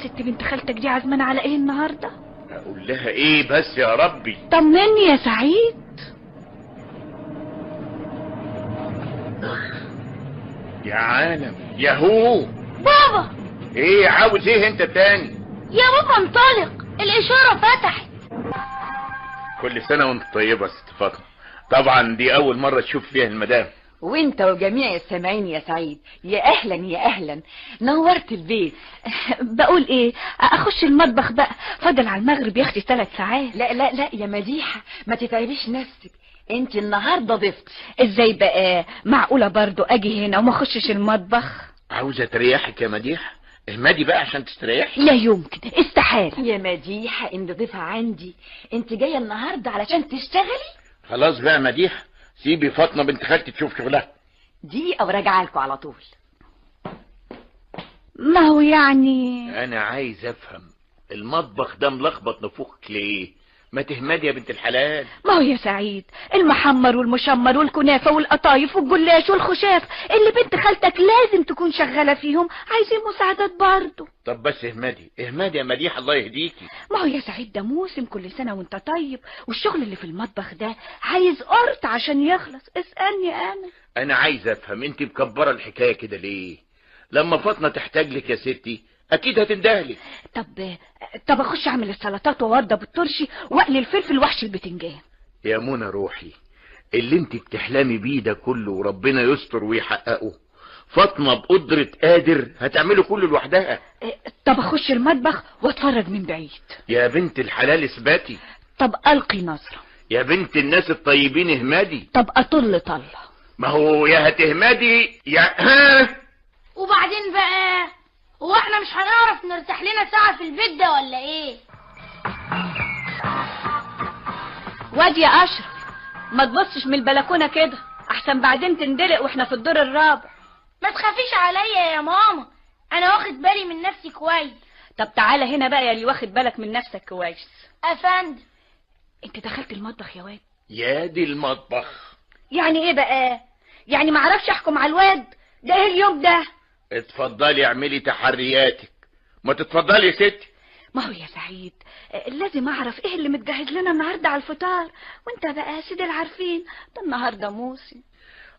والست بنت خالتك دي عزمانة على ايه النهاردة؟ اقول لها ايه بس يا ربي؟ طمني يا سعيد. يا عالم يا هو. بابا. ايه عاوز ايه انت تاني؟ يا بابا انطلق، الاشارة فتحت. كل سنة وانت طيبة يا ست فاطمة. طبعا دي اول مرة تشوف فيها المدام. وانت وجميع السامعين يا سعيد، يا اهلا يا اهلا، نورت البيت. بقول ايه، اخش المطبخ بقى، فاضل على المغرب يا اختي 3 ساعات. لا لا لا يا مديحة، ما تتعبيش نفسك، انت النهاردة ضفتي. ازاي بقى؟ معقولة برضو اجي هنا وما اخشش المطبخ؟ عاوزة تريحك يا مديحة؟ اهمدي بقى عشان تستريحي. لا يمكن، استحالة يا مديحة انت ضيفة عندي، انت جاية النهاردة علشان تشتغلي. خلاص بقى مديحة، سيبي فاطمة بنت خالتي تشوف شغلها. دقيقة وراجعة لكم على طول. ما هو يعني انا عايز افهم المطبخ ده ملخبط نفوخك ليه؟ ما تهمدي يا بنت الحلال. ما هو يا سعيد، المحمر والمشمر والكنافة والقطايف والجلاش والخشاف اللي بنت خالتك لازم تكون شغالة فيهم عايزين مساعدات برضو. طب بس اهمدي اهمدي يا مديحة الله يهديكي. ما هو يا سعيد ده موسم، كل سنة وانت طيب، والشغل اللي في المطبخ ده عايز قرط عشان يخلص. اسألني انا عايز افهم انت مكبرة الحكاية كده ليه؟ لما فاطمة تحتاج لك يا ستي اكيد هتندهلك. طب اخش اعمل السلطات واوضب الترشي واقلي الفلفل واحشي البتنجان. يا منى روحي، اللي انت بتحلمي بيه ده كله وربنا يستر ويحققه، فاطمة بقدرة قادر هتعمله كله لوحدها. طب اخش المطبخ واتفرج من بعيد. يا بنت الحلال اثباتي. طب القي نظرة. يا بنت الناس الطيبين اهمدي. طب اطل طلة. ما هو يا هتهمدي يا ها. وبعدين بقى، هو احنا مش هنعرف نرتاح لنا ساعة في البيت ده ولا ايه؟ واد يا اشرف، ما تبصش من البلكونة كده احسن بعدين تندلق واحنا في الدور الرابع. ما تخافيش عليا يا ماما، انا واخد بالي من نفسي كويس. طب تعالى هنا بقى يا اللي واخد بالك من نفسك كويس. افندم. انت دخلت المطبخ يا واد؟ يا دي المطبخ. يعني ايه بقى؟ يعني ما اعرفش احكم على الواد ده؟ ايه اليوم ده؟ اتفضلي اعملي تحرياتك. ما تتفضلي يا ستي. ما هو يا سعيد لازم اعرف ايه اللي متجهز لنا النهارده على الفطار، وانت بقى يا سيدي العارفين ده النهارده موسم.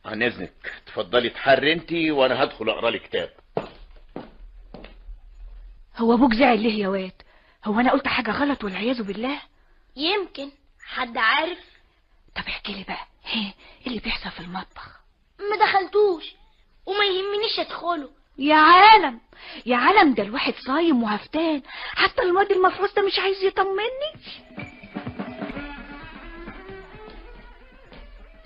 عن اذنك تفضلي تحري انتي وانا هدخل اقرا لي كتاب. هو ابوك زعل ليه يا واد؟ هو انا قلت حاجه غلط والعياذ بالله؟ يمكن حد عارف. طب احكي لي بقى، ايه اللي بيحصل في المطبخ؟ ما دخلتوش وما يهمنيش ادخله. يا عالم يا عالم، ده الواحد صايم وهفتان، حتى الواد المفروس ده مش عايز يطمني.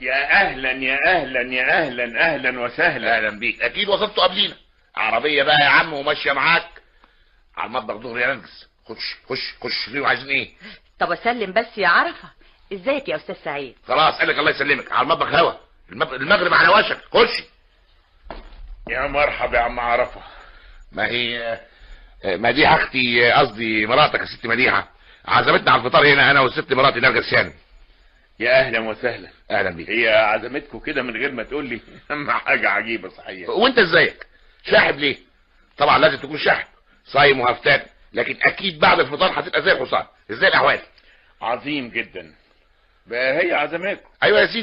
يا اهلا يا اهلا يا اهلا اهلا وسهلا. اهلا بيك. اكيد وصلتوا قبلينا. عربيه بقى يا عم وماشيه معاك على المطبخ دغري يا نجس. خش خش خش ليه وعايزين ايه؟ طب اسلم بس يا عرفة، ازيك يا استاذ سعيد؟ خلاص قالك الله يسلمك. على المطبخ هوا، المغرب على وشك. خشي. يا مرحبا يا عم عرفة. ما هي مديحة اختي، قصدي مراتك يا ست مديحة، عزمتنا على الفطار هنا انا والست مراتي نرجس يعني. يا اهلا وسهلا. اهلا بيك. هي عزمتكم كده من غير ما تقول لي؟ اما حاجة عجيبة صحيح. وانت ازيك؟ شاحب ليه؟ طبعا لازم تكون شاحب، صايم وهفتان، لكن اكيد بعد الفطار هتبقى زي الحصان. ازاي الاحوال؟ عظيم جدا. بقى هي عزمتكم؟ ايوه يا سيدي.